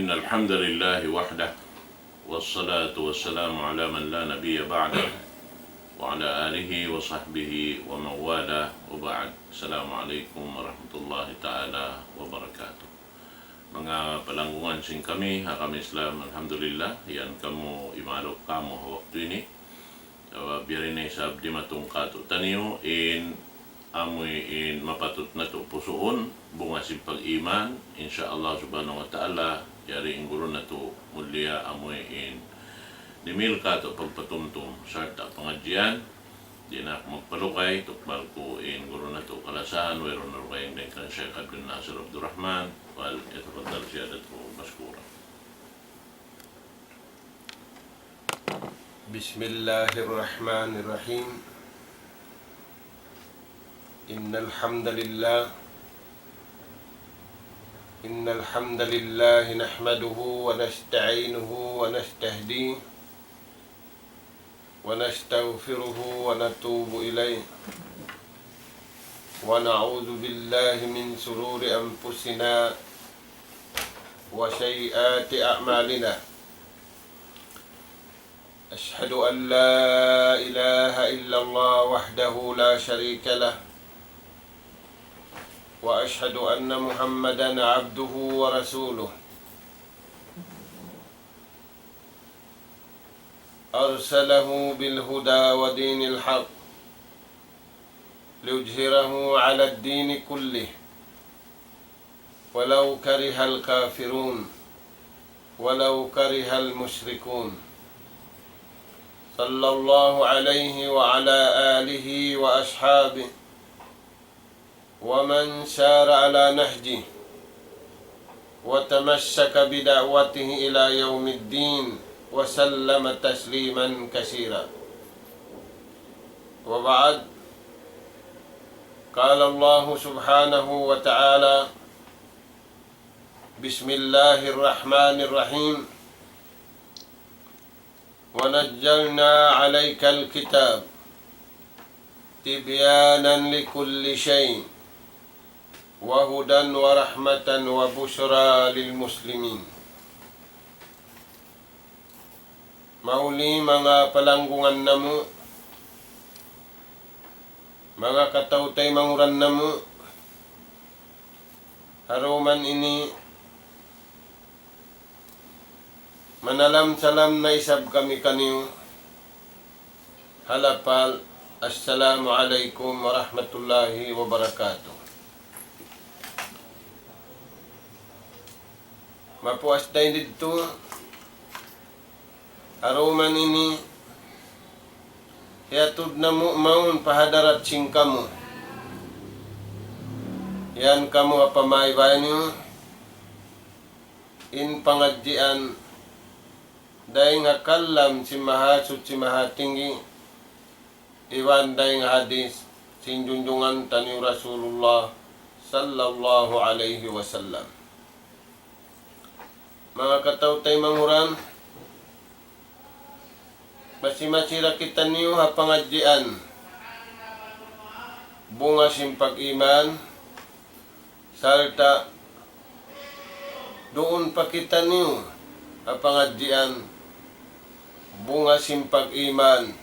إن الحمد لله وحده والصلاة والسلام على من لا نبي بعده وعلى آله وصحبه ومن والاه وبعد. السلام عليكم ورحمة الله تعالى وبركاته. Mga palanggungan sing kami, kami Islam, Alhamdulillah, yan kamu imalok kamo waktu ini. Biarin ay sabdi matong kato taniyo in amoy in mapatut na to pusoon, bunga si pag-iman, insyaallah subhanahu wa ta'ala, yari in guro na to mulia amoy in nimil kato pagpatumtum, sarta pangadyan, di na ako magpalukay, tukbal ko in guro na to kalasahan, wero na rukayang na ikan Sheikh Abdul Nasir Abdul Rahman, wal yatafadal siyadat ko maskura. Bismillahirrahmanirrahim. Innal hamdalillah nahmaduhu wa nasta'inuhu wa nastahdihi wa nastaghfiruhu wa natubu ilayh wa na'udzu billahi min shururi anfusina wa sayyiati a'malina. أشهد أن لا إله إلا الله وحده لا شريك له وأشهد أن محمدا عبده ورسوله أرسله بالهدى ودين الحق ليظهره على الدين كله ولو كره الكافرون ولو كره المشركون. صلى الله عليه وعلى آله وأصحابه ومن سار على نهجه وتمسك بدعوته إلى يوم الدين وسلم تسليما كثيرا. وبعد، قال الله سبحانه وتعالى: بسم الله الرحمن الرحيم. ونزلنا عليك الكتاب تبيانا لكل شيء وهدى ورحمة وبشرى للمسلمين. Mauli mga palanggungan namu, mga katautay manguran namu, haruman ini manalam salam na isab kami kaniyo. Halapal, assalamu alaikum warahmatullahi wabarakatuh. Mapuas tayo dito. Aruman ini hiatud na mo maun pahadarat sing kamu. Yan kamu apamaybayan niyo. In pangadjian dahil nga kalam si mahasut si mahatinggi iwan dahil nga hadis sinjunjungan tani Rasulullah sallallahu alaihi wasallam. Mga katautay manguran, masimasira kita niyo hapangadjian bunga simpag iman salta doon pa kita niyo hapangadjian bunga simpag iman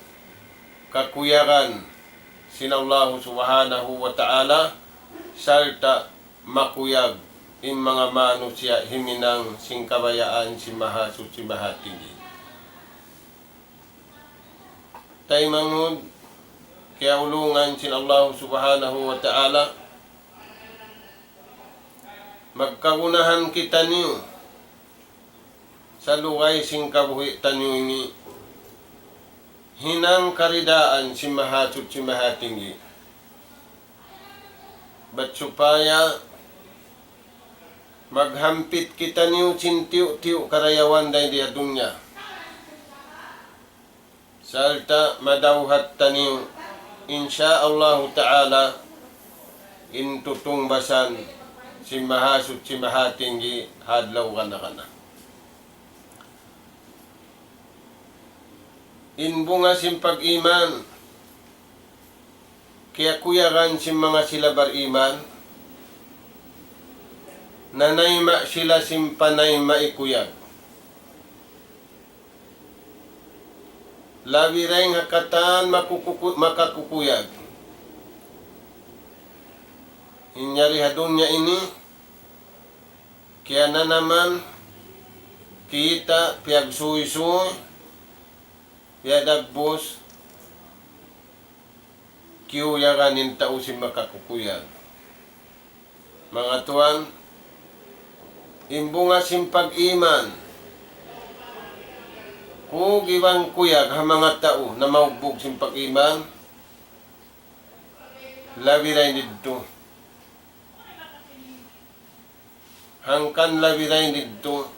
kakuyakan sinallahu subhanahu wa ta'ala sarta makuyag in mga manusia himinang singkabayaan si mahasut si mahatinggi. Tay mangud kaya ulungan sinallahu subhanahu wa ta'ala magkagunahan kita niyo sa luway singkabuhi tanyo ini hinang karidaan si mahasut si mahatinggi. Bat supaya maghampit kita niyo cintiw-tiw karayawan day di adunya. Salta madawhat taniyo insyaallah ta'ala intutungbasan si mahasut si mahatinggi hadlaw kana. Inbunga simpag iman kaya kuyaran si mga silabar iman nanayma sila simpanay maikuyag. Labi rin hakatan makakukuyag. Inyari hadunya ini, kaya na naman kita piyag suy-suy, piyag dagbos, kiyuyaganin tao si makakukuyag. Mga tuwan, imbunga simpag-iman, kung ibang kuyag ha mga tao na maugbog simpag-iman, labi rin dito. Hangkan labi rin dito.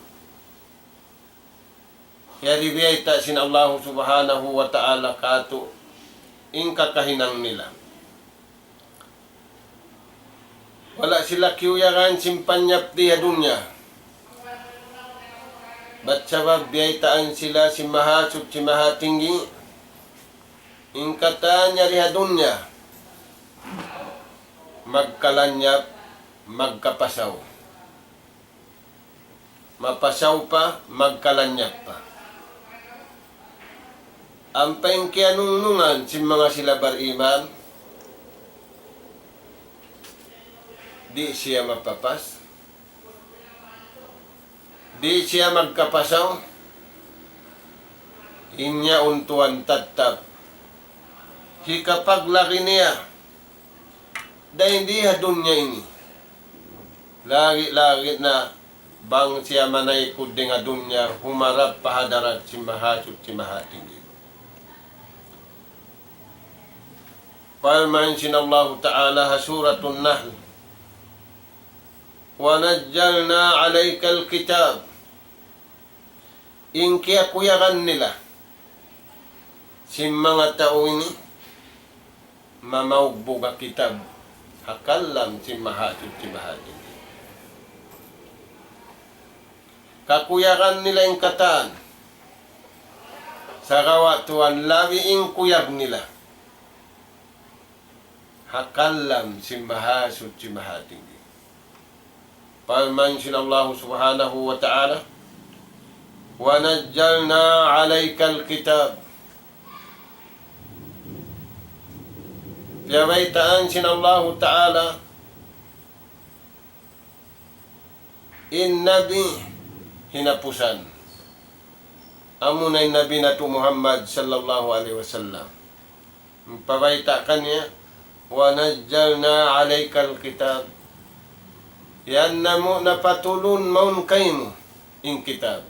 Kaya ribiyay ta sin Allah subhanahu wa ta'ala kato ing kakahinang nila. Wala sila kiyuyagan simpanyap di dunya. Ba't sabab biyay taan sila si mahasub si mahatinggi ing kata niya riha dunya magkalanyap magkapasaw. Mapasaw pa, magkalanyap pa. Ang paingkianunungan si mga sila bariman, di siya mapapas, di siya magkapasaw, inya untuan tattap. Kapag laki niya, dahil hindi hadun niya ini. Lagi na bang siya manay kuding adun niya, humarap pahadarat si mahasut si mahatinggi. Palmansin Allah Ta'ala ha suratun Nahl, wa najjalna alaykal kitab, ingkiya kuyakan nila si mga tao ini mamaugbog ang kitab hakalam si mahasut si mahatinggi. Kakuyakan nila yung kataan. Sa kawatuan, labi yung kuyag nila. Hakalam si mahasut si mahatinggi. Palmansin Allah subhanahu wa ta'ala, wa najjalna alaykal kitab. Piyabaitaan sin Allah ta'ala, in nabi hinapusan. Amo na yung Nabi na to Muhammad sallallahu alaihi wasallam. Pabayta kanya, wa najjalna alaykal kitab. Yan na mo napatulun maun kayo mo yung kitab.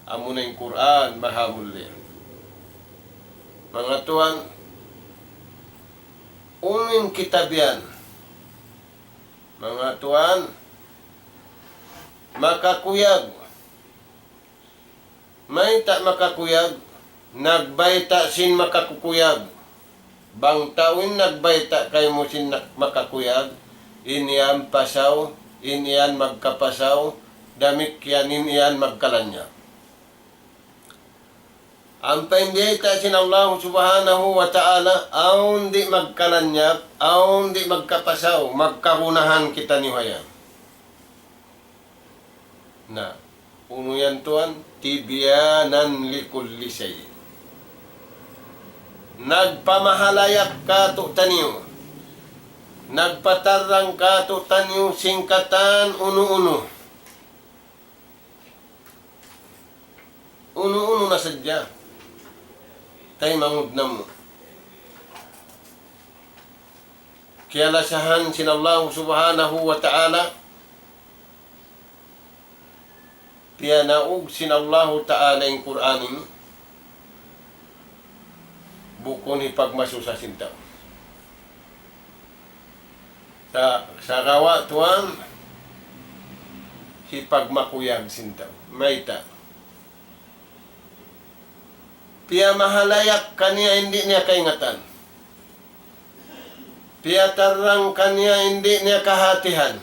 Amo na yung Quran, mahamul yan. Mga tuwan, uning kitab yan. Mga tuwan, makakuyag. May tak makakuyag, nagbayta sin makakukuyag. Bang tawin nagbayta kayo mo sin makakuyag, iniyan pasaw, iniyan magkapasaw, damit yan iniyan magkalanya. Ang paimbyayta sin Allah subhanahu wa ta'ala, aun di magkalanyap, aun di magkapasaw, magkahunahan kita niwayan. Na, uno yan tuan, tibyanan likulli shay. Nagpamahalayak ka to taniyo. Nagpatarang ka to taniyo singkatan uno-uno. Uno-uno na sadya. Tay mangud na mo. Kaya lasahan sin Allah subhanahu wa ta'ala, kaya naug sin Allah Ta'ala yung Quran ini, buko ni pagmasusa sinta. Sa kawa tuan, hipagmakuyag sinta. Mayta. Piya mahalayak kanya hindi niya kaingatan. Piya tarang kanya hindi niya kahatihan.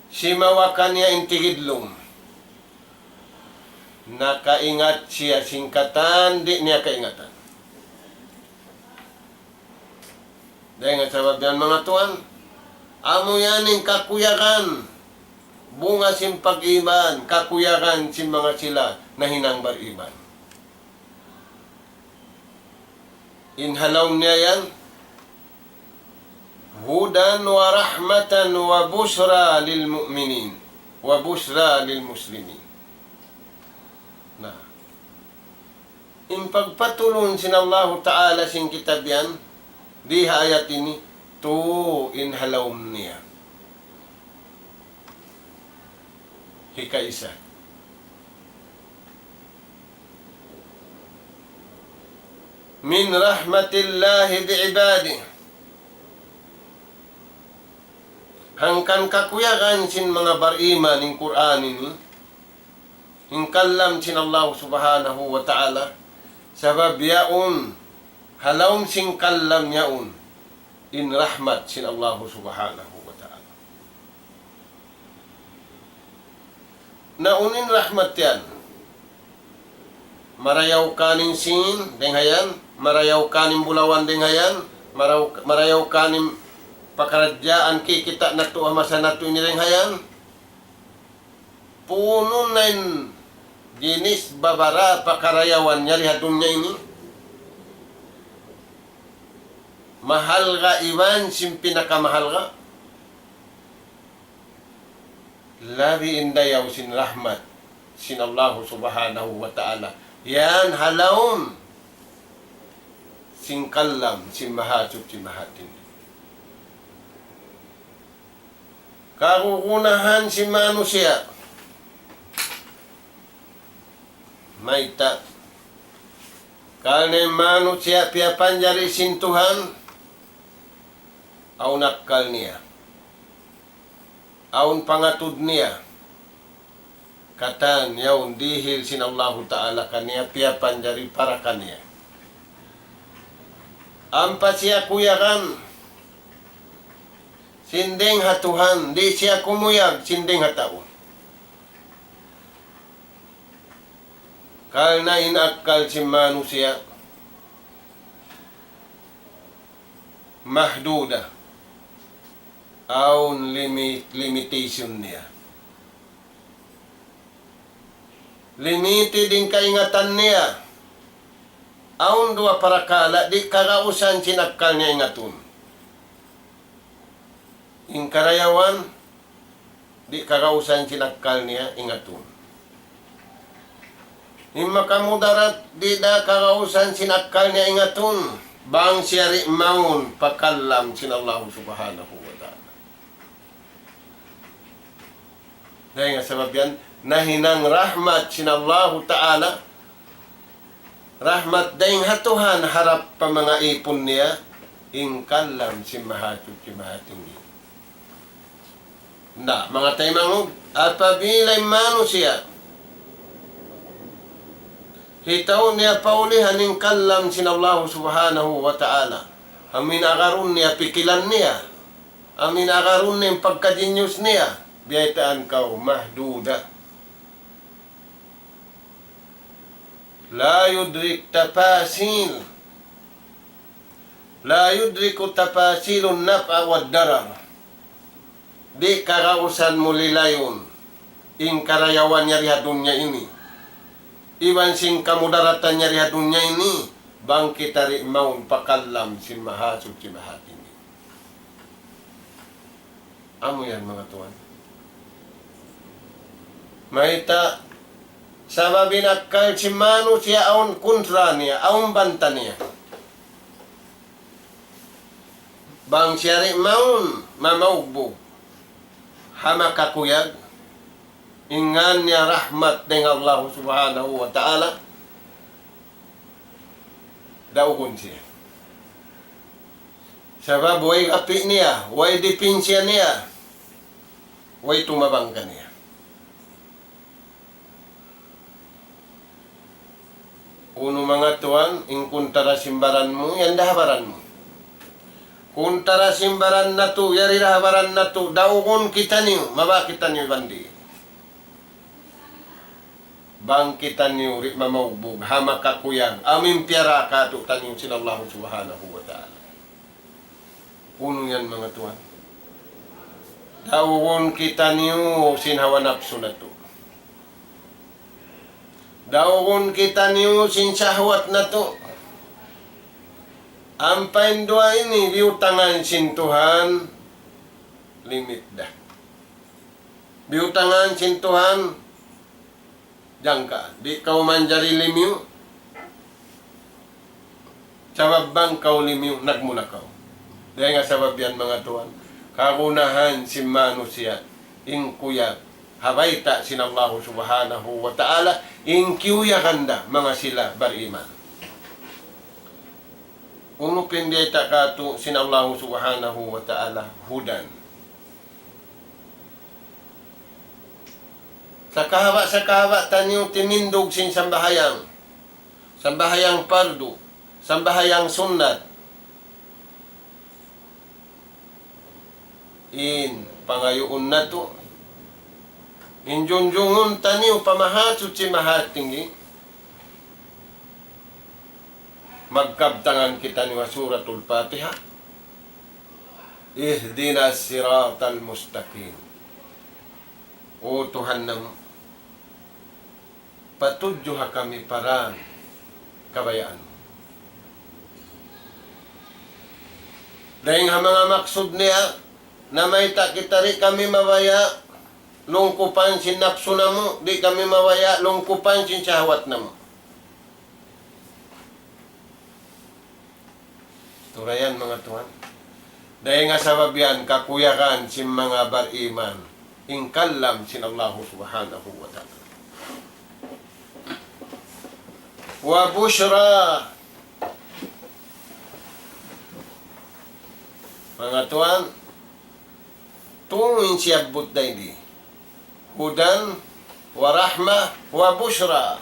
Simawakan niya intigidlong. Nakaingat siya singkatan, di niya kaingatan. Dahil nga sabab yan mga tuan, Amo yaning kakuyakan. Bunga sin pag-iman, kakuyakan sin mga sila na hinang bariman. Inhalaw niya yan. Hudan wa rahmatan wa busra lil mu'minin wa busra lil muslimin. Na impagpatulon sin Allah Ta'ala sin kitab yan, di ayat ini, to inhalaw niya. Ika-isa. Min rahmatillahi bi'ibadih. Hangkan kakuyakan sin mga bariman ng Quran ini, hingkalam sin Allah subhanahu wa ta'ala, sabab yaun, halawm sin kallam yaun, in rahmat sin Allah subhanahu wa ta'ala. Naunin rahmat yan. Marayaw kanin sin, denghayan, marayaw kanin bulawan denghayan, marayaw kanin pakaradyaan kikita na to amasa na to inirenghayan. Puno na jinis babara pakarayawan niya lihatun niya ini. Mahal ka iwan sin pinakamahal ka. Labi indayaw sin rahmat sin Allah subhanahu wa ta'ala. Yan halawm sin kallam sin mahajub sin mahatin. Kakukunahan si manusia. Maita. Karena manusia pia panjari sin Tuhan, au nakal niya. Aun pangatud niya. Katan yaun dihil sin Allah Ta'ala kaniya pia panjari para kaniya. Ampa siya kuyakan. Sinding hatuhan, di siya kumuyag, sinding hatao. Karena inakal si manusia mahduda aun limitation niya. Limited din kaingatan niya. Aun dua parakala, di karausan sinakal niya ingatun. Ing karayawan, di karausan sinakal niya ingatun. Ing makamudarat, di da karausan sinakal niya ingatun. Bang siyari maun pakalam sin Allah subhanahu wa ta'ala. Dahil nga sabab yan, nahinang rahmat sin Allah Ta'ala. Rahmat dahing hatuhan harap pa mga ipon niya. Ing kalam si mahatut si mahatinggi. Na, mga taymangog, apabila manusia, hitaw niya paulihan ng kalam sin Allah subhanahu wa ta'ala. Amin akarun niya, pikilan niya. Amin akarun niya, pagkadinyos niya. Biyaitaan kau, mahduda. La yudrik tapasil. La yudriku tapasilun naf'a wad darar. Di karausan mulilayon ing karayawan niya riha dunya ini. Iwan sing kamudaratan niya riha dunya ini, bangkitari maun pakalam sin mahasud si mahat ini. Amo yan mga tuwan. Maita sababin akal si manusia aun kontra niya, aun banta niya. Bang siyari maun mamaugbog. Hama kakuyag, ingan niya rahmat ng Allah subhanahu wa ta'ala, daugon siya. Sabab, way api niya, way depinsya niya, way tumabang ka niya. Uno mga tuwan, ingkuntara simbaran mo, yan dahabaran mo. Kuntara simbaran na to, yari rahabaran na to, daugon kita niyo, mabakitan niyo bandi. Bang kita niyo, rik mamaugbog, hama kakuyang, amin piyara ka to, taniyo sila Allah subhanahu wa ta'ala. Puno yan mga tuwan. Dawon kita niyo sin hawa nafsu na to. Dawon kita niyo sin syahwat na to. Ang paindua ini biutangan sin Tuhan limit dah. Biutangan sin Tuhan jangka. Di kau manjari limiu. Sabab bang kau limiu nagmula kau. Dahil nga sabab yan mga Tuhan. Kagunahan si manusia. Ingkuya. Habayta sin Allah subhanahu wa ta'ala. Ingkiuya kanda mga sila bariman. Uno pendeta kato sin Allah subhanahu wa ta'ala hudan. Sa kahawa tanyo tinindog sin sambahayang. Sambahayang pardo. Sambahayang sunnat. In pangayoon na to. Injunjungon tanyo pamahatsot si mahatingi. Magkabtangan kita ni Suratul Fatiha. Ihdinas siratal mustaqim. O Tuhan ng patudyo ha kami para kabayaan. Dahil nga mga maksud niya na may takitari kami mawaya lungkupan sin napso na mo, di kami mawaya lungkupan sin syahwat na mo. Turayan mga Tuhan. Dahil nga sabab yan, kakuyakan si mga bariman. Ingkalam sin Allah subhanahu wa ta'ala. Wa bushra. Mga Tuhan, tungin siya budday di. Hudan, wa rahmah, wa bushra.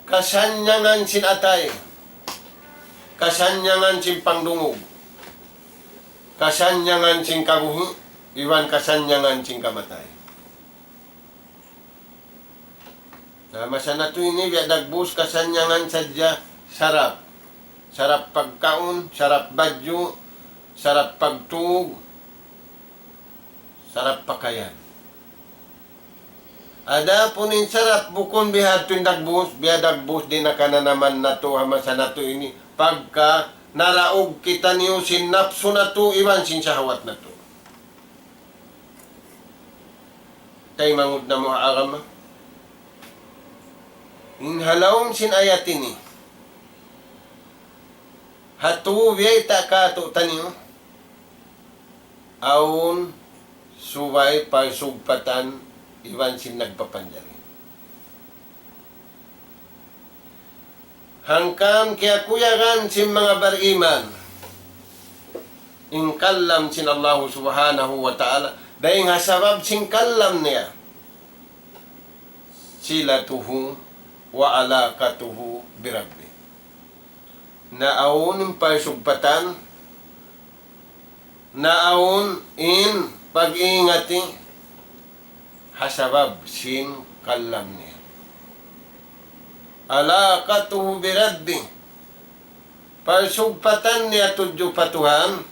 Kasanyangan sin atay, kasanyangan sin pangdungog, kasanyangan sin kabuhi, iwan kasanyangan sin kamatay. Masa na ito ini, dagbus kasanyangan sadya, sarap. Sarap pagkaon, sarap badyo, sarap pagtug, sarap pakayan. Ada punin sarap bukon bihat dagbus, dagbus din na naman na to hamasa na to ini. Pagka naraog kita niyo sin napso na to, iwan sin syahwat na to. Tay mangud na mo agama. Inhalawon sin ayat ini. Hatu biyay takato taniyo. Aun subay pagsugpatan iwan sin nagpapanjari. Hangkam kaya kuyagan sin mga bariman. Ingkalam sin Allah subhanahu wa ta'ala. Dahil nga sabab sin kalam niya. Silatuhu wa alakatuhu birabbi. Naawon yung pagsugpatan. Naawon in pag-iingati. Hasabab sin kalam niya. Alakatuhu birabbi. Pagsugpatan niya tudyo patuhan.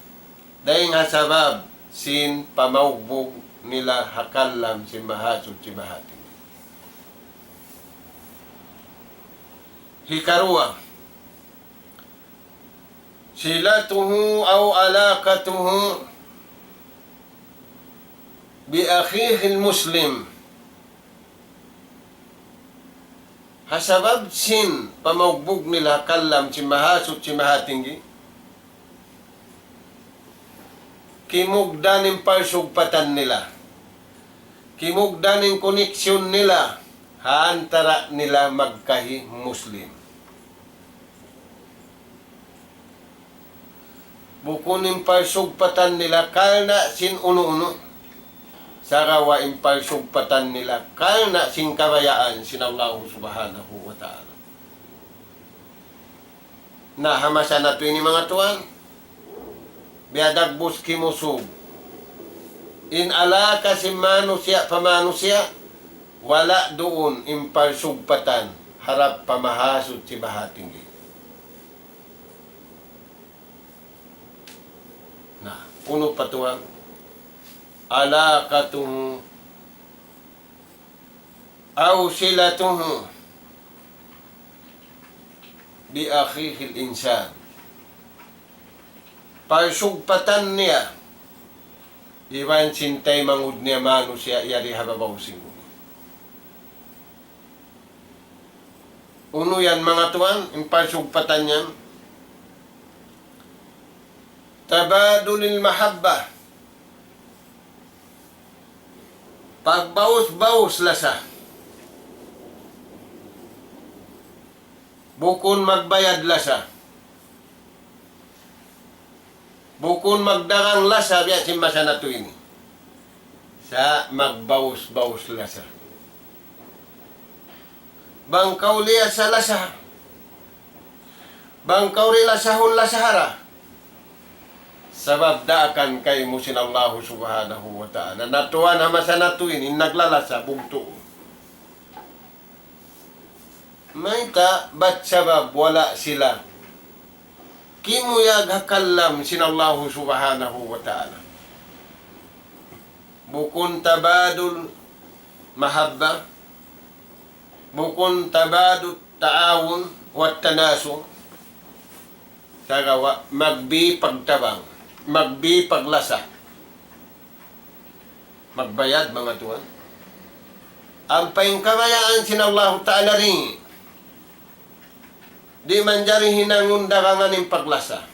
Dahil hasabab sin pamaugbog nila hakalam si mahasud si mahating. Hikarua. Silatuhu aw alakatuhu bi akhihil muslim. Hasabab sin pamaugbog nila kalam si mahasud si mahatinggi. Kimugdanin pagsugpatan nila. Kimugdanin koneksyon nila. Haantara nila magkahi muslim. Bukunin pagsugpatan nila kalna sin uno-uno. Sarawa pagsugpatan nila kalna sin kabayaan sin Allah subhanahu wa ta'ala. Nahamasa na ito ini mga tuwan. Biadagbus kimusog. In alaka si manusia pamanusia, wala doon imparsugpatan harap pamahasod si mahatinggi. Uno patuang alaqatuhu aw silatuhu bi akhihil insan. Pagsugpatan niya, iwan sintay mangud niya mano siya yari hababaw singo. Uno yan mga tuwan, yung pagsugpatan niya, tabadulil mahabba, pagbaus-baus lasa, bukon magbayad lasa, bukon magdarang lasa, biya simasa na to ini. Sa magbaus-baus lasa. Bangkaw liya sa lasa. Bangkaw rin lasahon lasahara. Sabab daakan kay mo sinallahu subhanahu wa ta'ala. Natuan hama sa na to ini, naglalasa, bugto. May ta, ba't sabab wala sila? Kimuyag hakallam sinallahu subhanahu wa ta'ala. Bukun tabadul mahabba, bukun tabadul ta'awun wat tanaso, sagawa magbi pagtabang, magbi paglasa, magbayad mga tuwan. Ang paingkabayaan sinallahu ta'ala rin, di man jari hinangundarangan ng paglasa.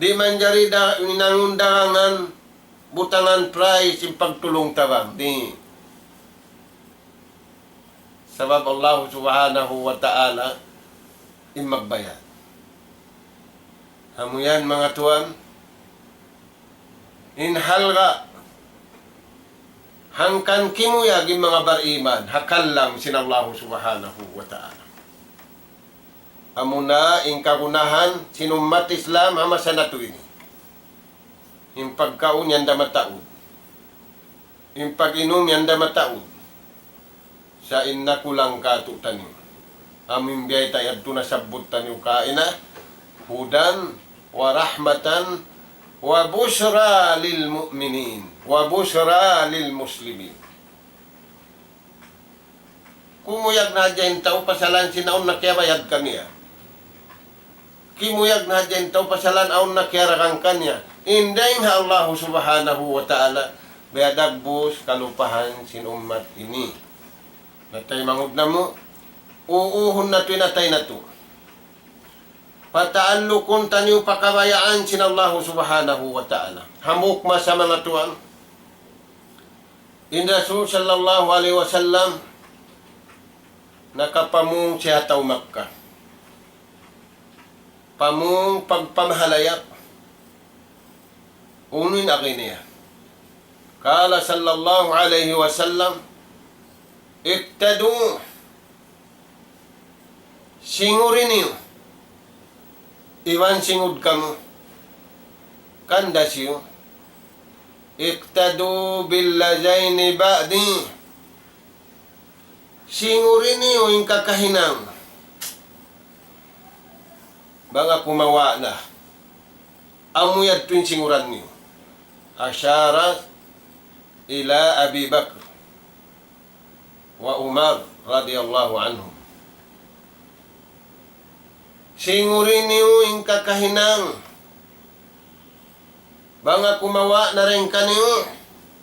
Di man jari hinangundarangan butangan price yung pagtulong tabang. Di. Sabab Allah subhanahu wa ta'ala magbayad. Hamuyan mga tuwan, inhalga hangkan kimuyag yung mga bariman, hakallam sinallahu subhanahu wa ta'ala. Amuna, in kagunahan, sinummat Islam, hama sa nato ini. In pagkaon, yan da mataod. In pag-inom, yan da mataod. Sa inna kulang kato tanyo. Amin biyay tayad to na sabot tanyo kaina. Hudan, wa rahmatan, wa bushra lil mu'minin, wa bushra lil muslimin. Kumuyag na dyan tao, pasalan sinaon na kiyabayad kaniya. Kimuyag na dyan tao, pasalan aon na kiyarakan kanya. Inday nga Allah subhanahu wa ta'ala, bayadagbos kalupahan sinummat ini. Natay mangod na mo, uuhon na pinatay na to. Pataalukon tanyo pakabayaan sinallahu subhanahu wa ta'ala. Hamukma sa mga tuwan. In Rasul sallallahu alaihi wasallam, nakapamung siya taw Makkah. Pamung pagpamahalayak. Unoy na niya. Kala sallallahu alaihi wasallam, iktadu, singurin niyo. Iwan singud kamu. Kanda siyo. Iktadu billazaini ba'di. Singurin niyo yung kakahinang. Banga kumawa na. Amuyad tuwing singuran niyo. Asyara ila Abi Bakr wa Umar radiyallahu anhum. Singurin niyo yung kakahinang. Banga kumawa na rin kaniyo.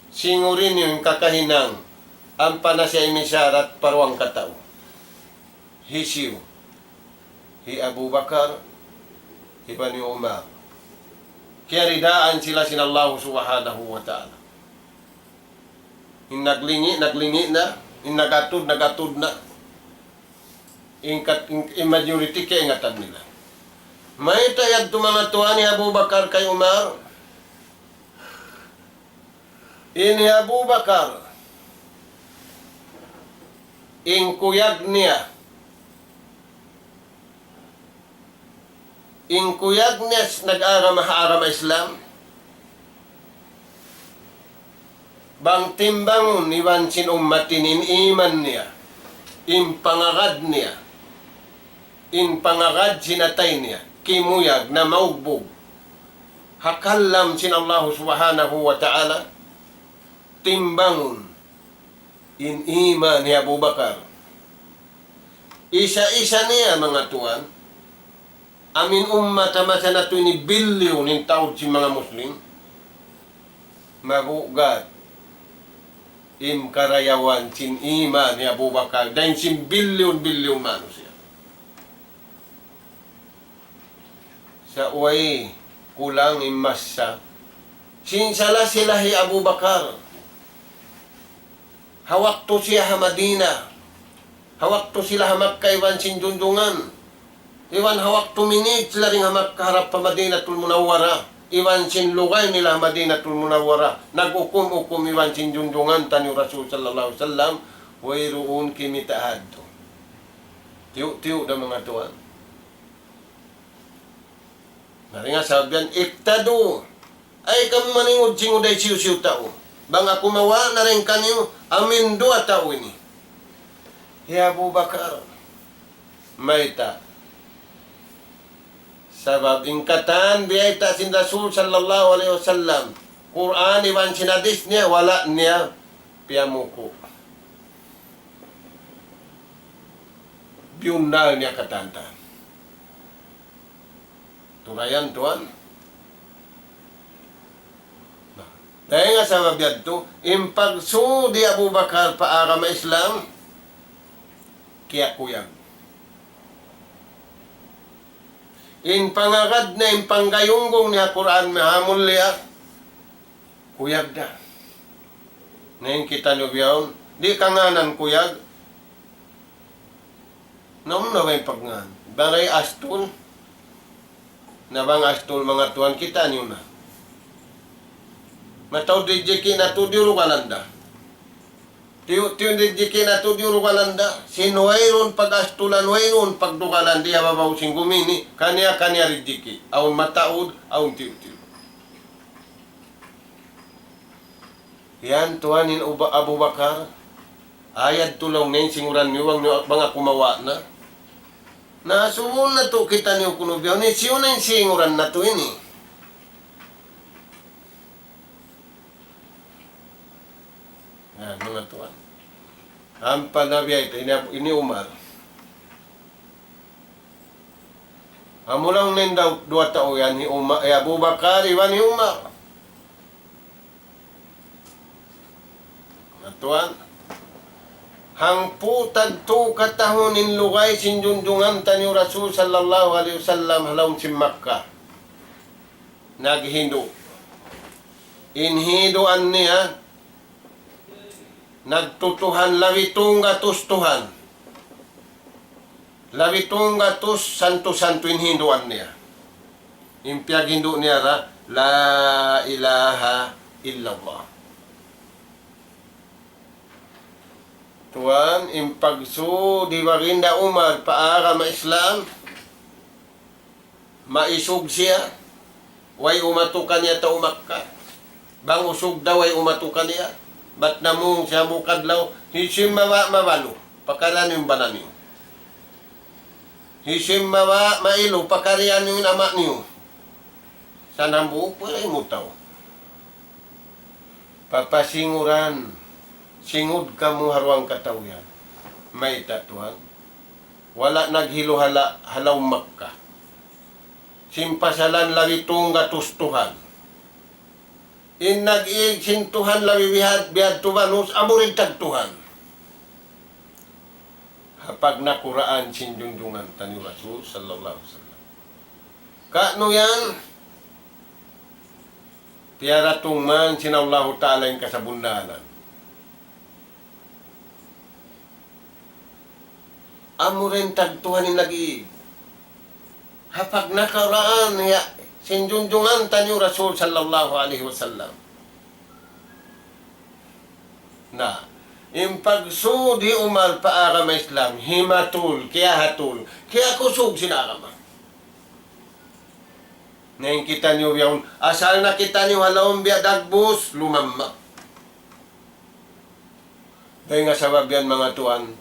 Singurin niyo yung kakahinang. Ang panasya imisarat parwang katao. Hisiyo. Hi Abu Bakar. Hi Bani Umar. Kaya ridaan sila sinallahu subhanahu wa ta'ala. In naglingi na. In nagatod na. In majority kaya ingatan nila. May tayad mga tuwa ni Abu Bakar kay Umar. Ini Abu Bakar. In kuyag niya. In kuyag niya nag-aram Islam. Bang timbangon iwan sin ummatin in iman niya. In pangagad niya. In pangagad sinatay niya. Kimuyag na maugbog. Hakallam sin Allah subhanahu wa ta'ala timbangon in iman ni Abu Bakar. Isa-isa niya mga tuan. Amin ummat masa na ito ni bilyon ng taon si mga Muslim. Mabugat im karayawan sin iman ni Abu Bakar dahil sin bilyon manusia. Sa uway kulang imasa sinsala silahi Abu Bakar. Hawak to siya ha Madina. Hawak to sila ha Makkah iwan sin dundungan. Iwan hawak to minit sila rin ha Makkah harap pa Madinatul Munawwara. Iwan sin lugay nila Madinatul Munawwara. Nag-ukum-ukum iwan sin dundungan tani Rasul sallallahu alaihi wasallam. Wayroon kimitaad to. Tiyo-tiyo na mga tuwan. Nari nga sabihan, iktado. Ay kami maningod singuday siyo-siyo tao. Bang ako mawa na rin kanyo, amin 2 tao ini. Ya Abu Bakar, mayta. Sabab ingkatan biyayta sin Rasul sallallahu alaihi wasallam. Quran iwan sinadis niya, wala niya piyamuko. Biyundal niya katanta. Turayan tuan. Dahil nga sa mabiyad to, impagso di Abu Bakar paara ma Islam, kaya kuyag. In pangagad na impanggayunggong niya Quran mahamon liya, kuyag da. Ngayon kita nyo biyaon, di kanganan kuyag, naman na ba yung pagngan? Baray astul, nabang astul mga tuan kita nyo na. Mataw dijiki na to diuro kalanda. Tiyo dijiki na to diuro kalanda. Sinwayron pag-astulan wayron pagdukalan di hababaw sing gumini. Kanya rijiki. Aun mataud, aun tiyo-tiyo. Yan tuanin Abu Bakar. Ayat tulong na yung singuran niwang mga kumawa na. Nasuon na to kita niyo kunubyaw. Siyo na yung singuran na to ini. Yan, mga tuwan. Ang panabiyay ito, ini Umar. Amulang nindaw 2 tao yan, ni Abu Bakar, iwan ni Umar. Mga tuwan. Hang putag to katahon in lugay sinjunjungan tani Rasul sallallahu alaihi wasallam halawm si Makkah. Naghindu. Inhiduan niya nagtutuhan lawitong gatus Tuhan. Lawitong gatus santo-santo hinduan niya. Impiyag hindu niya ra, la ilaha illallah. Tuan, impagso di warinda Umar paara ma Islam, maisug siya, way umatukan niya ta Makkah. Bang usog daw ay umatukan niya. Ba't namong siya mukadlaw? Hisim mawalo, pakaran yung banan niyo. Hisim mailo, pakarian yung ama niyo. Sa nambuok, wala yung mutaw. Papasinguran, singud ka mo harwang katawyan. May tatuan. Wala naghiluhala, halaw Makkah. Simpasalan lawitong gatustuhan. In nag-iig sintuhan lawi bihad tumanus amurin tagtuhan. Hapag nakuraan sinjunjungan tani Rasul sallallahu alaihi wasallam. Kano yan? Tiara tungman sinallahu ta'ala yung kasabundanan. Amurin tagtuhan in nag-iig. Hapag nakuraan ya sinjunjungan tanyo Rasul sallallahu alaihi wasallam. Na, impagso di Umar paara ma Islam, himatul, kaya hatul, kaya kusog sinarama. Ngayon kita niyo yun, asal na kita niyo halawang biadagbos, lumamma. Dahil nga sabab yan mga tuan,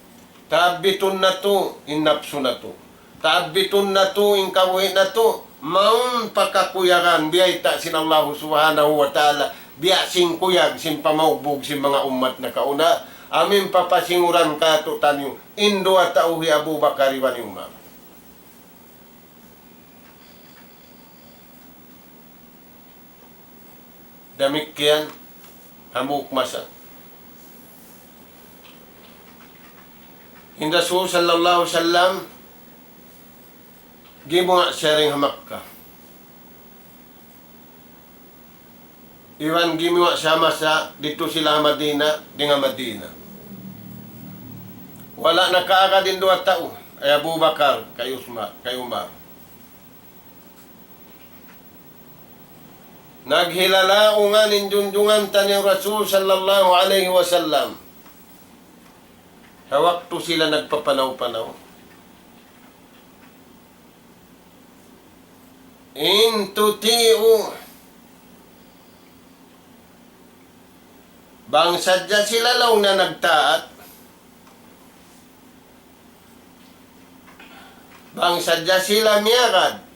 tabiton na to, inapso na to. Tabiton na to, inkawi na to, maun pakakuyagan biyay ta sin Allah subhanahu wa ta'ala biya sing kuyag sin pamaugbog sin mga umat na kauna amin papasinguran kato tanyo indo at tauhi Abu Bakar wa ni Umar. Demikian hamuk masa Hinda Rasul sallallahu alaihi wasallam gibo nga sharing ha Makkah. Iwan gimiwa sama sa dito sila Madina dengan Madina. Wala nakaaka din 2 tao ay Abu Bakar kay Umar. Naghilala nga ninjunjungan ta ni Rasul sallallahu alaihi wasallam. Sa waktu sila nagpapanaw-panaw. In tuti'u bang sadya sila law na nagtaat. Bang sadya sila miyagad.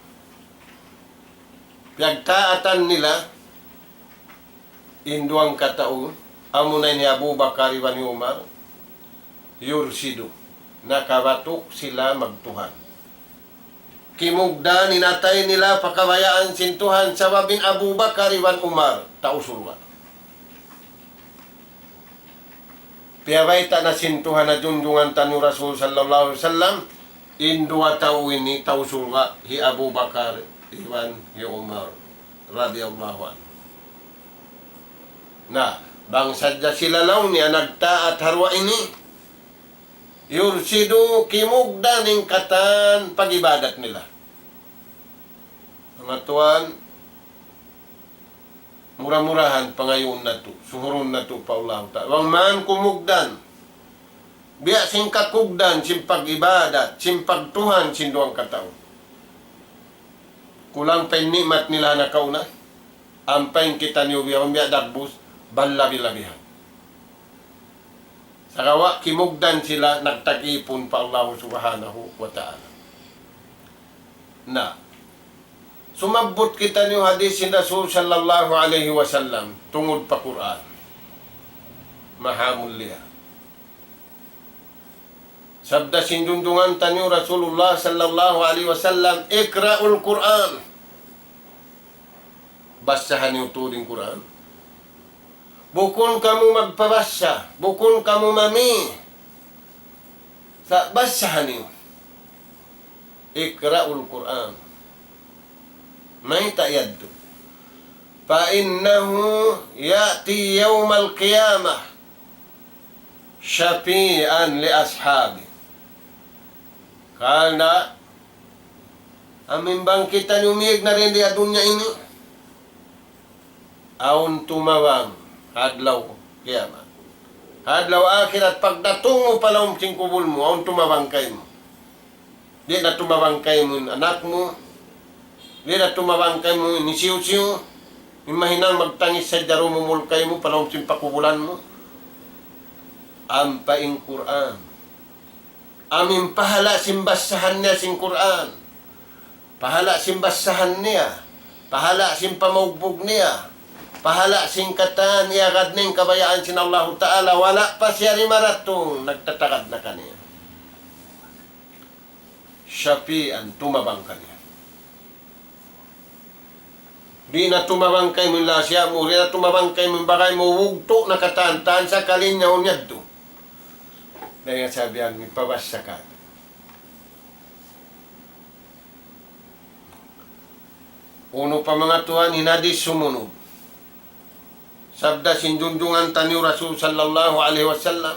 Piyagtaatan nila induang katao amunay ni Abu Bakar wa ni Umar yursidu nakabatok sila magtuhan. Kimugda ninatay nila pakabayaan sintuhan sa babing Abu Bakar wa Umar tausulwa. Piyabay ta na sintuhan na junjungan tanu Rasul sallallahu alaihi wasallam indua tau ini tausulwa hi Abu Bakar iwan hi Umar radhiyallahu anhu. Na bang sadya sila law niya nagtaat harwa ini yursidu kimugda ning katan pagibadat nila. Mga tuwan, murah-murahan pangayon na to, suhurun na to pa Allah ta'ala. Wang man kumugdan, biya sing kakugdan, sing pagibadat, sing pagtuhan, sing duwang katao. Kulang pa nikmat nila na kauna, ampain kita niyo biya dagbus, balabi-labihan. Sarawa, kimugdan sila, nagtag-ipon pa Allah subhanahu wa ta'ala. Na, sumabot kita niyo hadis ni Rasul sallallahu alaihi wasallam tungod pa Quran. Mahamul liya. Sabda sinjunjungan tanyo Rasulullah sallallahu alaihi wasallam, ikra'ul Quran. Basahan niyo turing Quran. Bukun kamu magpabasa, bukun kamu mami. Sa basahan niyo. Ikra'ul Quran. May ta'yad. Fa innahu ya'ti yawmal qiyamah syafi'an li ashabi. Karena amin bangkitan umig na rin di adunya ini. Aun tumawang hadlaw kiamat. Hadlaw akhirat pagdatung mo palawang singkubul mo, aun tumabangkay mo. Di na tumabangkay mo anak mo. Di na tumabangkay mo ni siyo-siyo. Imahinang magtangis sa daro mo mulkay mo, palawang simpakubulan mo. Ampaing Quran. Amin pahala simbasahan niya sing Quran. Pahala simbasahan niya. Pahala simpamaugbog niya. Pahala singkatan iagad ning kabayaan sin Allah Ta'ala wala pa siya rimaratong nagtatakad na kaniya. Syafi'an tumabang kaniya. Di na tumabang kay mo lasya mo, di na tumabang kay mo bagay mo wugto na katantan sa kalinya o niyad to. Dahil sabihan, may pabasa ka. Uno pa mga tuhan, hinadis sumunod. Sabda sinjunjungan tani Rasul sallallahu alaihi wasallam,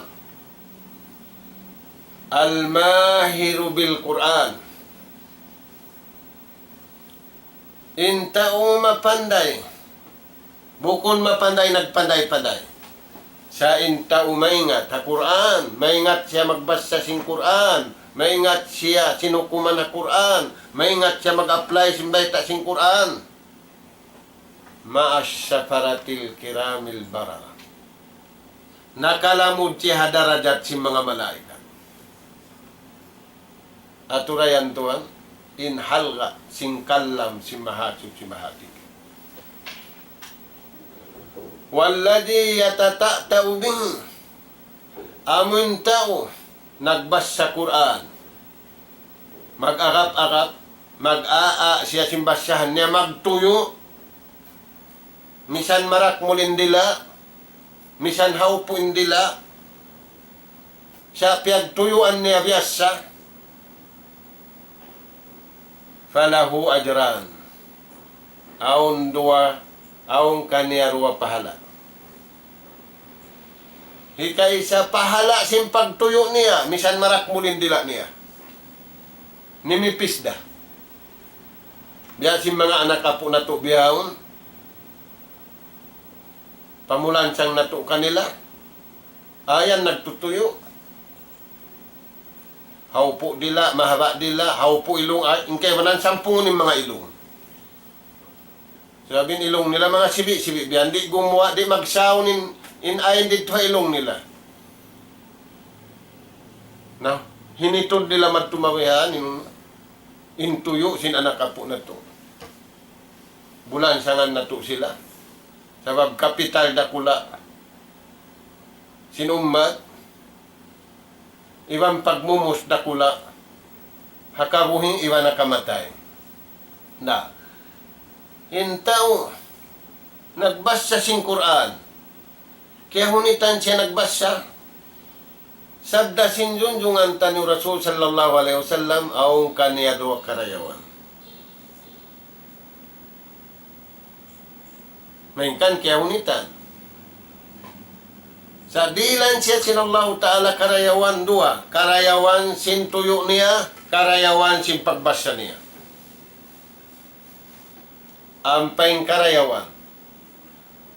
al-mahiru bil Quran. Intao mapanday. Bukon mapanday nagpanday-panday. Sa intao maingat ha Quran, maingat siya magbasa sing Quran, maingat siya sinukuman na Quran, maingat siya mag-apply simbayta sing Quran. Ma'asyafaratil kiramil barara. Nakalamod siya darajat si mga malaikat. Aturayan tuan, in halga singkallam simahatu simahati. Walladhi yatata'ta'u bihi, amun tao nagbasa Quran, mag-akap-akap, mag-aa siya simbasahan niya, magtuyo, misan marak mulindila, misan haupo indila, siya piyagtuyuan niya biyasa, falahu ajran, aun dua, aun kaniya ruwa pahala. Hikay sa pahala sim pagtuyo niya, misan marak mulindila niya. Nimipis da. Biya sim mga anak apo na to biyahon, pamulan siyang nato kanila, ayan nagtutuyo. Haupo dila, mahaba dila, haupo ilong, ingkay manan sampung ni mga ilong. Sabihin ilong nila mga sibi-sibi, biyan di gumawa, di magsaw in ayin dito ilong nila. Now, hinitod nila magtumawihan, intuyo sin anak apo na to. Bulan sangan na to sila. Sabab kapital dakula sinummat, ibang pagmumus dakula, hakabuhin iba nakamatay. Na, intao, nagbasa sing Quran, kaya hunitan siya nagbasa, sabda sinjunjungan tani Rasul sallallahu alaihi wasallam, aung kaniya dua karayawan. Mainkan kaya hunitan. Sa dilan siya sinallahu ta'ala karayawan dua, karayawan sin tuyo niya, karayawan sin pagbasa niya. Ampeng karayawan,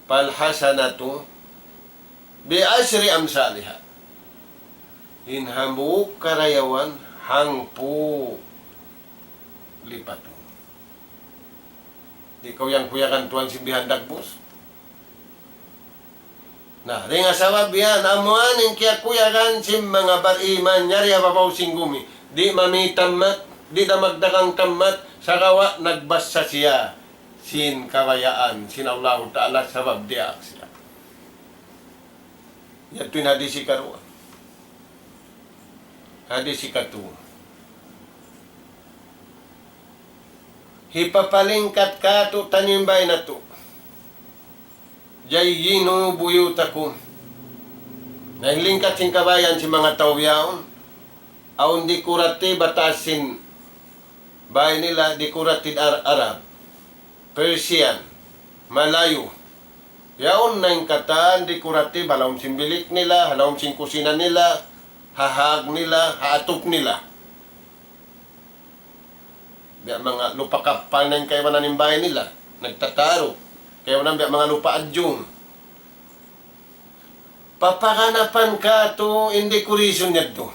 palhasanatu bi asri amsalihah. Inhamu karayawan hangpu lipatu. Ikaw yang kuyakan tuan simbihan dagbos. Nah, ring asawab yan, amuan yung kaya kuyakan sim mga bariman, nyari ababaw singgumi. Di mamitamat, di na magdakang tamat, sa kawa nagbasa siya. Sin kawayaan, sin Allah Ta'ala sabab diak siya. Yato yung hadisi karuan. Hadisi katu. Hipapalingkat ka to tanimbay na to. Jayyinu buyutakum. Nahlingkat sin kabayan si mga tawyaon. Aun di kurati batasin bahay nila di kuratid Arab, Persian, Malayo. Yaon na yung kataan di kurati balawm sin bilik nila, halawm sin kusina nila, hahag nila, haatop nila. Biya mga lupa kapal na yung kaiwanan ng bahay nila, nagtataro. Kaiwanan biya mga lupa adyong. Papakanapan ka to, hindi kurison niya to.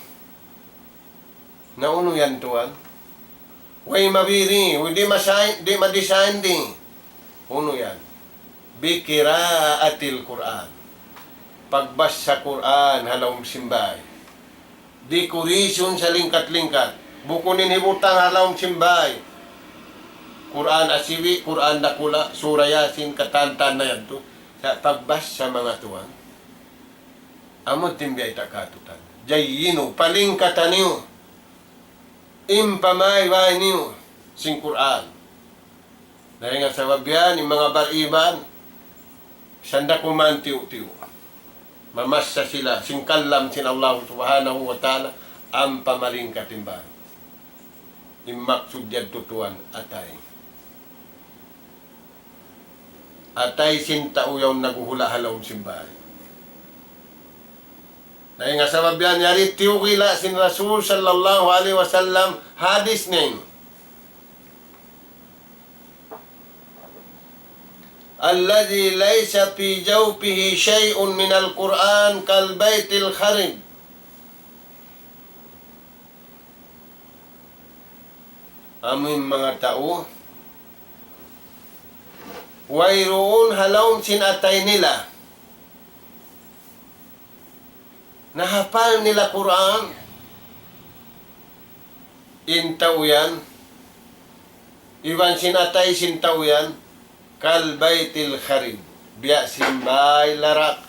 Nauno yan tuan. Way mabiri, di ma-design di. Uno yan. Bikiraatil Quran. Pagbasa Quran, halawm simbay. Di kurison sa lingkat-lingkat. Bukunin hibutang halawm simbay. Quran asiwi, Quran dakula, Surah Yasin, katantan na yan to. Sa pagbasa mga tuan. Amot timbiyay takatutan. Jayyinu, palingkatan niyo. Impamay bahay niyo. Sing Quran. Dahil nga sa wabyan, yung mga bariban, sanda kuman tiyo-tiyo. Mamasa sila, singkalam sin Allah subhanahu wa ta'ala, ang pamaling katimbahan. Imaksud yan tutuan, atay. Atay sinta uyaw naguhula-halawang simbahay. Dahil nga sa wabyan, yari tiyo kila sin Rasul sallallahu alaihi wasallam, hadis name. Alladhi laysa fi jawfihi shay'un min al-Quran kal baytil kharib. Amin mga tao, wayroon halawm sinatay nila. Nahapal nila Quran. Intaw yan, Iwan sinatay sintaw yan, kalbaytil kharib. Biya simbay larak.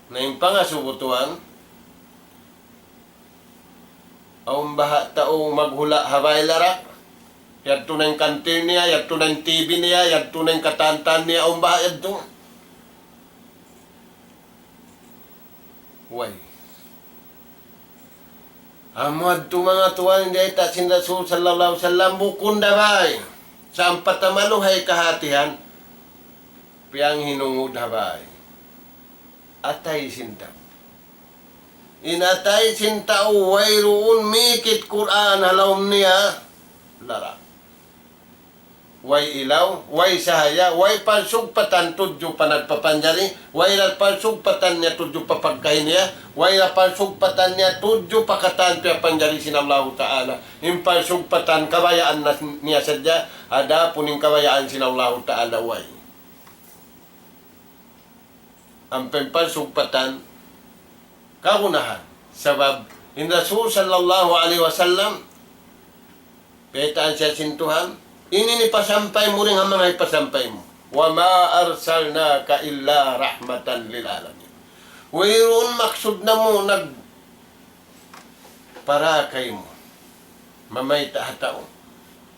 Na yung pangasubutuan, ang baha tao maghula habay larak. Yadto na yung kantin niya, yadto na yung TV niya, yadto na yung katantan niya, ang baha yadto. Way. Amad to mga tuwan, hindi ay tasin Rasul sallallahu alaihi wasallam bukun dabay. Sa ampat na maluhay kahatihan, piyang hinungod habay. Atay sinta. Inatay sinta way roon mikit Quran halawm niya, lara. Way ilaw, way sahaya, way palsugpatan tudyo panagpapanjari, way palsugpatan niya tudyo papagkain niya, way palsugpatan niya tudyo pakatan piya panjari sinallahu ta'ala. Yung palsugpatan kabayaan na niya sadya, ada puning kabayaan sinallahu ta'ala way. Ang palsugpatan, kaunahan. Sabab, in Rasul sallallahu alaihi wasallam, petaan siya sintuhan, ini ni pasampay mo rin ang mga ipasampay mo. Wa ma arsalnaka illa rahmatan lil alamin. Wayroon maksud na mo parakay mo. Mamay tahatao.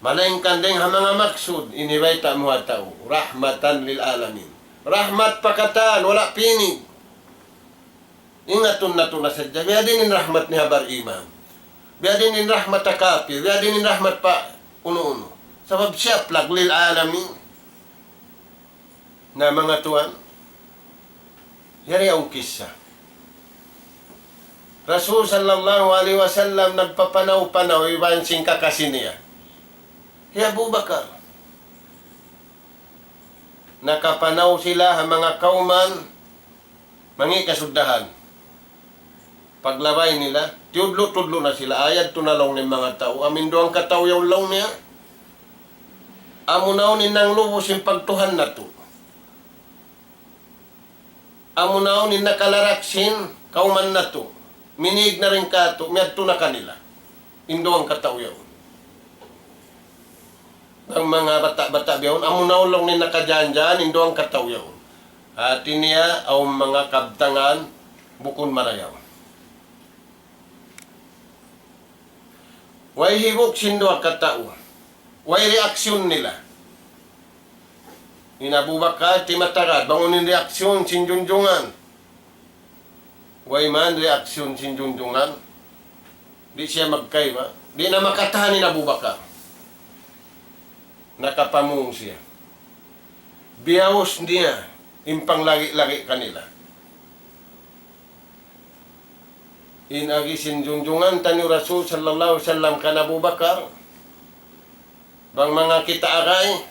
Malaing kandeng ang mga maksud, inibay ta mo hatao. Rahmatan lil alamin. Rahmat pakatan, wala pinig. Ingatun na to na sadya. Biya din in rahmat ni habar iman. Biya din in rahmat akapi. Biya din in rahmat pa uno-uno. Sabab siya plag lil alamin na mga tuwan. Yari ang kisa. Rasul sallallahu alaihi wasallam nagpapanaw-panaw iwan sing kakasi niya. Hiya Abu Bakar. Nakapanaw sila ang mga kauman mangi kasudahan. Paglabay nila, tiudlo-tudlo na sila. Ayad tunalong ng mga tao. Amin doang kataw yung long niya. Amunaw ni nang lubos yung pagtuhan na to. Amunaw ni nakalaraksin, kauman na to. Minig na rin ka to, miyadto na kanila. Indo ang kataw yun. Ang mga bata-bata yun, amunaw lang ni nakadyan-dyan, indo ang kataw yun. At niya, ang mga kabtangan, bukon marayaw. Way hibok sindo ang katao. Way reaksyon nila. Inabubak ka, timatarad, bangunin reaksyon, sinjunjungan. Way man reaksyon, sinjunjungan. Di siya magkaiba. Di na makatahan ni Nabubak ka. Nakapamung siya. Biyawos niya, impang lagi-lagi kanila. Inagi sinjunjungan tani Rasul sallallahu alaihi wasallam kan Abu Bakar. Bang mga kita aray,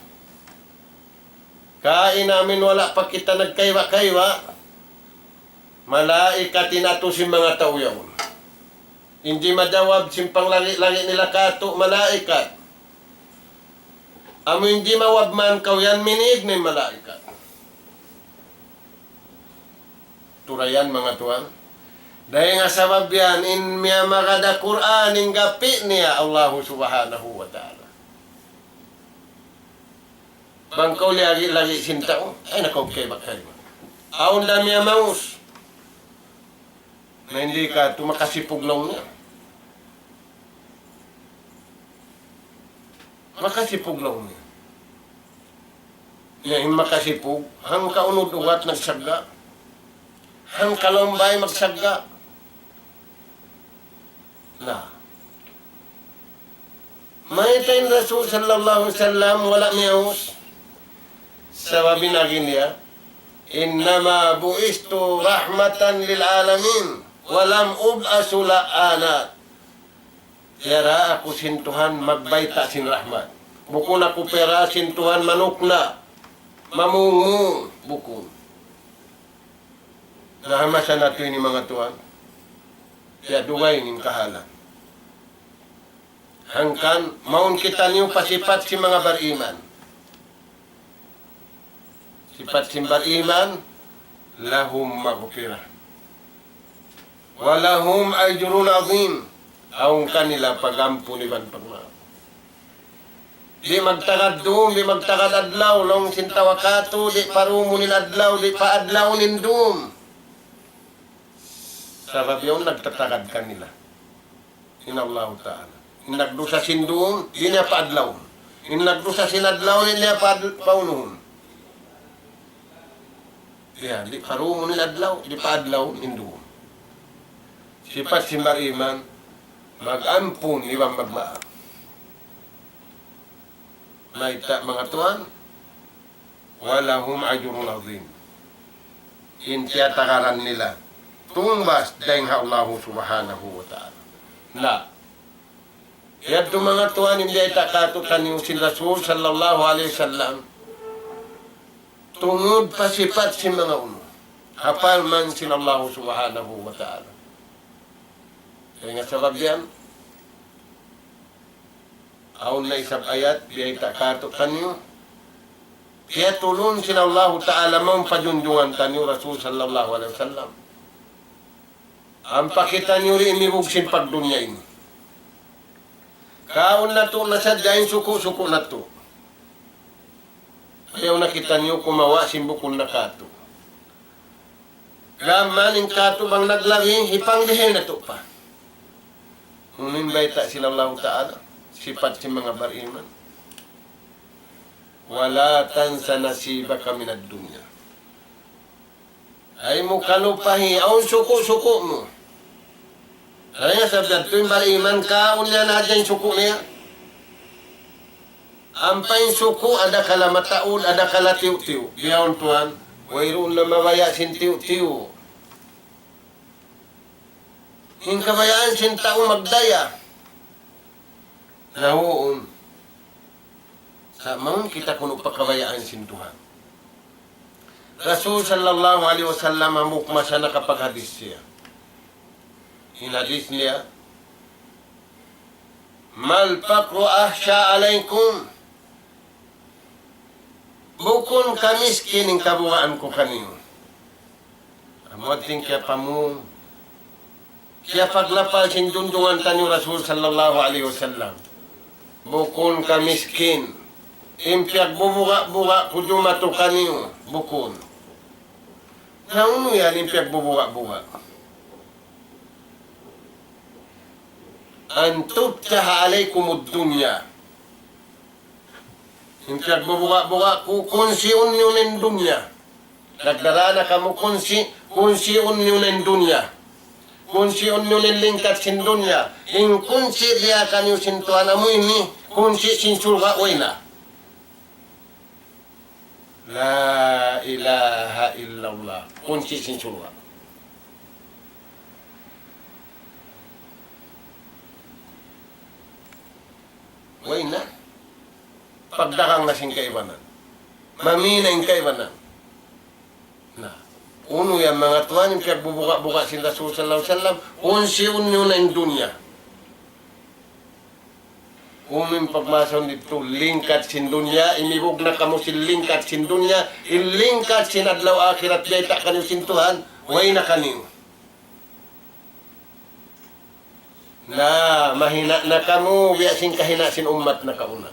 kain namin wala pa kita nagkaiwa-kaiwa. Malaikatin ato si mga tao yun. Hindi madawab simpang lagi-lagi nila kato malaikat. Amo hindi mawab man kaw yan minig na malaikat. Turayan mga tuwan. Dahil nga sabab yan, in miya makada Quran, in gapi niya Allah subhanahu wa ta'ala. Bangkaw lagi sintao, ay nakaw kay bakay mo. Aon na miya maus. Na hindi ka tumakasipog lang niya. Makasipog lang niya. Yung makasipog, hang kaunod uwat nagsagga. Hang kalambay magsagga. Na. May tayo Rasul sallallahu alaihi wasallam wala niyos. Sababin agin niya, innama buistu rahmatan lil alamin walam ub'asu la'anat. Yara ako sintuhan magbayta sin rahmat. Bukun ako pera sintuhan manok na. Mamungu bukun. Nahamasan nato ini mga tuwan. Kaya dugay ning kahalan. Hangkan, maun kita niyo pasipat si mga bariman. Sipat si bariman, lahum maghfirah. Walahum ajrun azim. Aung kanila pagampo ni ban pagmaaf. Di magtagad doon, di magtagad adlaw, long sintawakato, di parumo adlaw, di pa adlaw nindum. Sabab yun, nagtatagad kanila. Inallahu ta'ala. Nagdusa sindoon, di niya pa adlaw. Nagdusa sinadlaw, di niya pa paunuhon. Yan, di parumo adlaw, di pa adlaw nindum. Sipat si Mariman, mag-ampun, ibang magmaan. Maita mga tuan, walahum ajrun azim. Intiya takaran nila. Tumbas dahil Allah subhanahu wa ta'ala. Na, yadto mga tuan, hindi ay takatutan yung si Rasul sallallahu alaihi wasallam. Tungod pasipat si mga uno. Hapal man si Allah subhanahu wa ta'ala. Kaya nga sabab yan, aun na isang ayat, di ay takatutan nyo. Kaya tulun si Allah ta'ala mong pajunjungan tanyo Rasul sallallahu alaihi wasallam. Ang pakita nyo rin inibugsin pagdunya ini. Kaon na to, nasadyain suko-suko na to. Ayaw nakita nyo kumawa simbukol na kato. Gaman yung kato bang naglaging, hipanglihin na to pa. Ngunit baita sila Allah Ta'ala, sipat si mga bariman. Wala tansa nasibaka minad dunya. Ay mo kalupahi, aun suko-suko mo. Ano nga sabihan, ito yung bariman ka, unya na dyan suko niya. Ampay suko, ada kala mataud, ada kala tiw-tiw. Biyawon tuhan, wayroon na mabaya sin tiw-tiw. Yung kabayaan sin tao magdaya. Nahuon. Sa maun kita kuno pagkabayaan sin Tuhan. Rasul sallallahu alaihi wasallam mukma siya nakapaghadis siya. Hinadis niya, mal pakro ahsya alaykum. Bukon kamiskin ang kabuhaan ko kaniyo. Amuating kaya pamu. Kaya paglapal sinjunjungan tanyo Rasul sallallahu alaihi wasallam. Bukon kamiskin. Impiag bubuga-buga kujumato kaniyo. Bukon. Nauno yan impiag bubuga-buga. Antubtaha alaykumud dunya. Impiag bubuga-buga kukunsiun nyo ng dunya. Nagdarana ka mo kunsiun nyo ng dunya. Kunsiun nyo ng lingkat sin dunya. In kunsi liya kanyo sintuan mo ini, kunsi sin surga na. La ilaha illallah. Kunsi sin surga. Na. Pagdakang na sing kaibanan. Mamina yung kaibanan. Na. Uno yan mga tuwan, yung pinagbubuka-buka sin Rasul sallallahu alaihi wasallam, kunsiun nyo na yung dunya. Uming pagmasaw dito, lingkat sin dunya, imibog na kamo sin lingkat sin dunya, ilingkat sin adlaw akhirat, beta kanyo sin Tuhan, way na kanyo. Na mahina na kamo, biyasin kahina sin umat na kauna.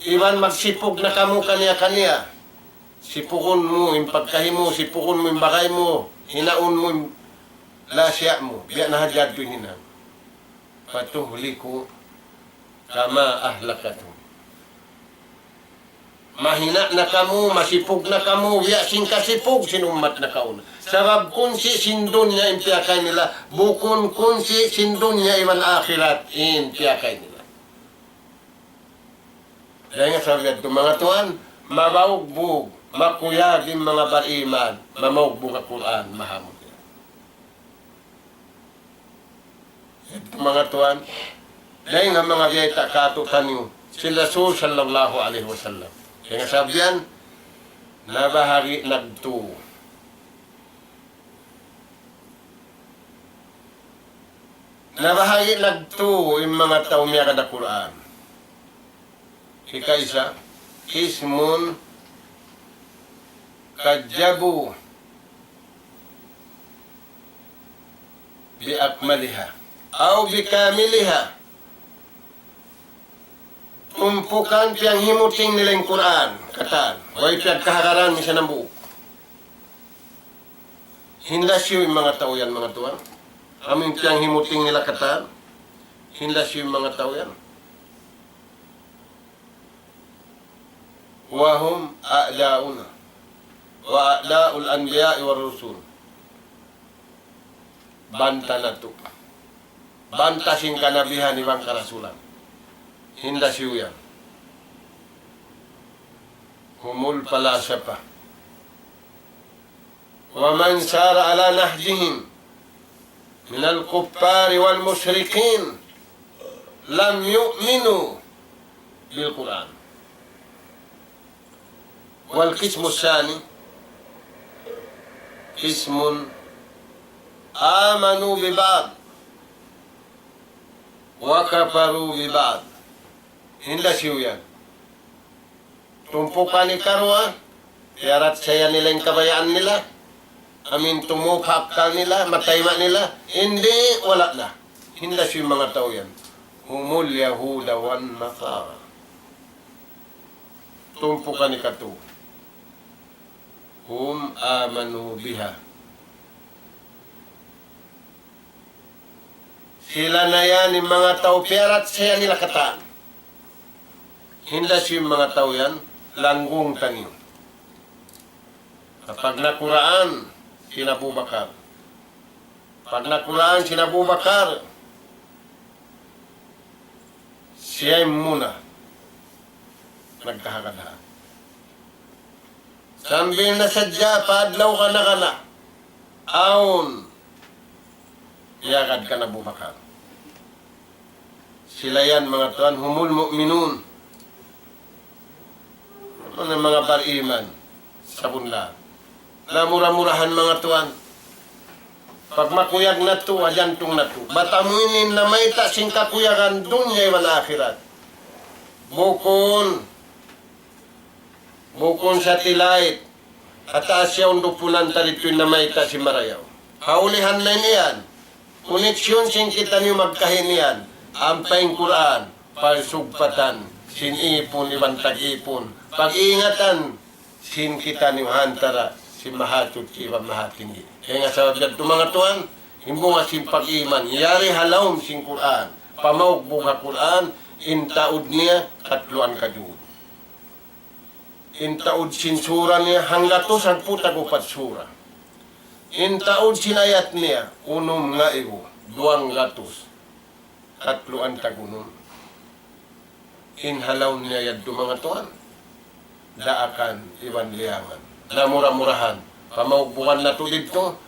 Iwan magsipog na kamo kaniya-kaniya. Sipukon mo, yung pagkahimo, sipukon mo yung bakay mo, hinaon mo yung lasya mo, biya na hadyad ko yung hinang. Patuhuli ko, kama ahlakatu. Mahina na kamo, masipog na kamo, biyasin kasipog sin umat na kauna. Sabab kunsi sindunya in piyakay nila, bukon kunsi sindunya iman akhirat in piyakay nila. Dahil nga sabi ito, mga tuwan, mabaugbog, makuyag yung mga bariman, mamaugbog ang Quran, mahamog nila. Ito mga tuwan, dahil nga mga biyayta katutan nyo, si Rasul sallallahu alaihi wasallam. Dahil nga sabi yan, nabahari nagtu. Nabahagi nagtu yung mga tao miya kada Quran. Ika-isa, ismun kadjabu biakmaliha aw bikamiliha. tumpukan piyang himuting nila yung Quran. Katan. Way piyang kahagaran mi siya ng buo. Hindas yung mga tao yan, mga tuwan. Aming piyang himuting nila katan. Hindas yung mga tao yan. Wahum a'da'una. Wa a'da'ul anbiya'i wa rusul. Banta na to. Banta sing kanabihan ni bang karasulan. Hindas yung yan. Humul pala siya pa. ومن سار على نهجهم من الكفار والمشركين لم يؤمنوا بالقرآن. والقسم الثاني قسم آمنوا ببعض وكفروا ببعض. Hindi siyo yan. Tumpukan ni Karwa, tiyarat saya nila yung kabayaan nila. Amin tumupakal nila, matayma nila, hindi, wala na. Hindi siya mga tao yan. Humul Yahuda wan Nasara. Tumpukan ni Katu. Hum amanu biha. Sila na yan, yung mga tao, piyarat saya nila kataan. Hindi siya mga tao yan, langgong tanyo. Kapag nakuraan, sina Abu Bakar. Pag nakulaan sina Abu Bakar, siya muna nagkahagadahan. Sambil na sadya, paadlaw ka na. Aon, iyagad ka na Abu Bakar. Sila yan mga tuan, humul mu'minun. Ano ng mga bariman sa bunda. Namura-murahan mga tuan. Pag makuyag na to, ajantong na to. Batamuinin na may tasing kakuyagan dunya iwan akhirat. Bukon sa tilait. At asya undupunan taritoy na may si Marayaw. Haulihan na niyan. Koneksyon sin kita niyo magkahin niyan. Ampayng Quran, palsugpatan, sinipon, iwan tag-ipon. Pag-ingatan, sin kita niyo hantara. Si mahatod si Ibang Mahatinggi. Kaya nga sa wabiyad mga tuwan, himbo nga sin pag-iman, yari halawm sin Quran, pamaugbog ha Quran, intaod niya, katluan kadud. Intaod sin sura niya, hanggatos ang putag-upat sura. Intaod sin ayat niya, unom nga iwo, 200, katluan tagunon. Inhalaw niya yad mga tuwan, daakan, iwan liyangan. Na mura-murahan. Pamaubukan na to dito.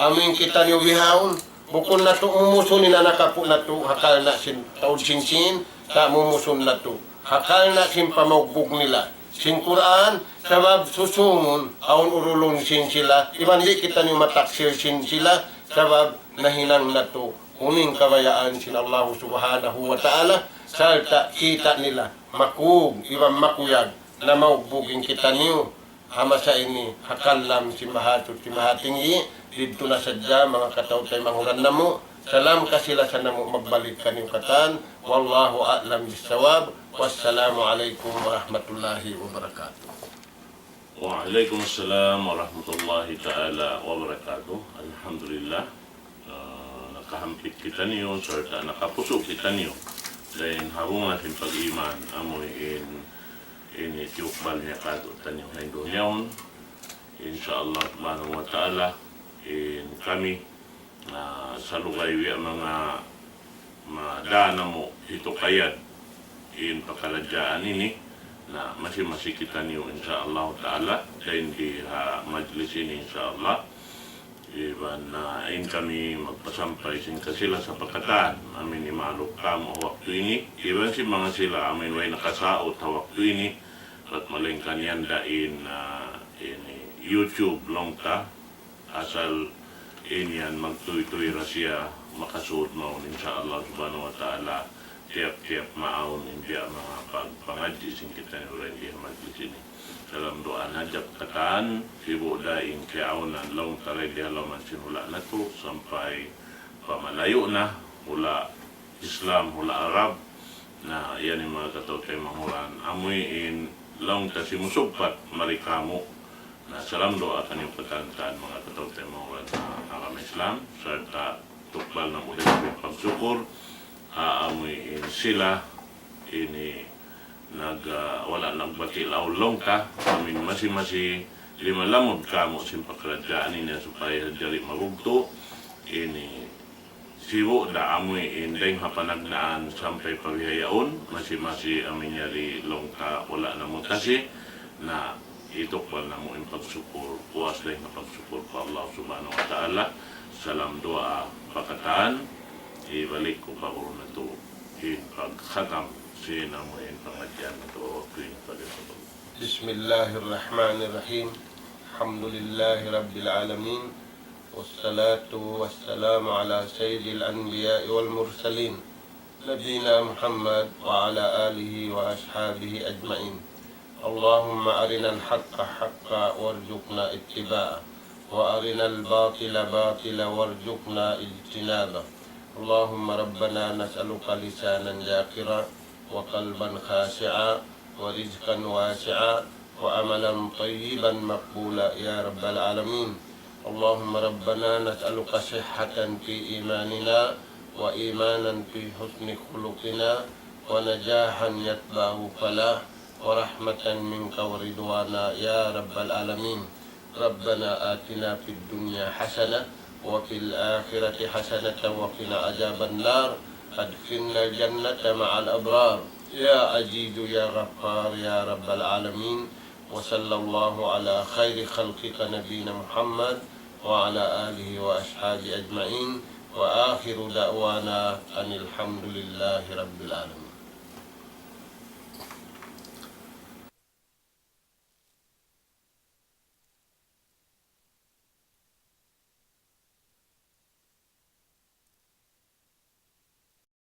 Aming kita niyo bihawon. Bukon na to, mumusun na nakapo na to. Hakal na sin taod sin-sin. Ta mumusun na to. Hakal na sin pamaubog nila. Sin Quran, sabab susungon, aon urulong sin sila. Ibandi kita niyo mataksir sin sila. Sabab nahinang na to. Uning kabayaan sin Allah subhanahu wa ta'ala. Salta kita nila. Makug, ibang makuyag. Na maubugin kita niyo. Hama sa ini, hakalam si Mahatod, si Mahatinggi, dito na sadya, mga kataw tayo manghuran na mo. Salam ka sila sa namo magbalik kanyang katan. Wallahu a'lam bisawab. Wassalamu alaikum warahmatullahi wabarakatuh. Waalaikumsalam warahmatullahi ta'ala wabarakatuh. Alhamdulillah. Nakahampit kita niyo, serta nakapuso kita niyo. Dahil harungan sin pag-iman, amoy ini tiukbal niya kato tanyong haindunyaon. Insyaallah subhanahu wa ta'ala kami sa lugay mga madana mo ito kayad pakaladjaan ini na masih kita niyo insyaallah ta'ala dahil di majlis ini insyaallah iban na kami magpasampay sin kasila sa pagkataan amin imalok kamo waktu ini iban si mga sila amin way nakasaot sa waktu ini at malingkan yan dain YouTube long ta asal yan magtuy-tuy rasya makasuot mo insyaallah subhanahu wa ta'ala tiap-tiap maun hindi mga pagpangadji sin kita rin di majlis ini dalam doa najab kataan sibu dain kiaunan long taray di halaman sinula na to sampai pamalayo na hula Islam hula Arab na yan yung mga katotay manguran amoy in long ta si musugpat marikamo na salamdo at kanyang pagkantaan mga katotay manguran na agama Islam sa tukbal ng ulit ng pagsukor amoy in sila ini wala nagbatilaw long ka amin masi lima lamod kamo simpakradaan niya supaya jali magugto ini siwo da amoy indeng hapanagnaan sampai paghayaon masi amin yari longka wala na mutasi na itukbal na mo yung pagsupur puwas dahil na pagsupur pa Allah subhanahu wa ta'ala salam doa pakataan ibalik ko pa ko na to pagkhatam sina mo yung pangadyan na to pagkhatam. Bismillahirrahmanirrahim. Alhamdulillahi Rabbil Alamin. Wassalatu wassalamu ala sayyidil anbiya'i wal mursalin. Nabina Muhammad wa ala alihi wa ashabihi ajma'in. Allahumma arina al-haqqa haqqa warzuqna ittiba'a. Wa arina al-batila batila warzuqna ijtinaba. Allahumma rabbana nas'aluka lisanan zakira wa qalban khashi'a ورزقا واسعا وعملا طيبا مقبولا يا رب العالمين. اللهم ربنا نسألك صحة في إيماننا وإيمانا في حسن خلقنا ونجاحا يتبعه فلاح ورحمة منك ورضوانا يا رب العالمين. ربنا آتنا في الدنيا حسنة وفي الآخرة حسنة وقنا عذاب النار. أدخلنا الجنة مع الأبرار يا عزيز يا غفار يا رب العالمين. وصلى الله على خير خلقك نبينا محمد وعلى آله وأصحابه أجمعين. وآخر دعوانا أن الحمد لله رب العالمين.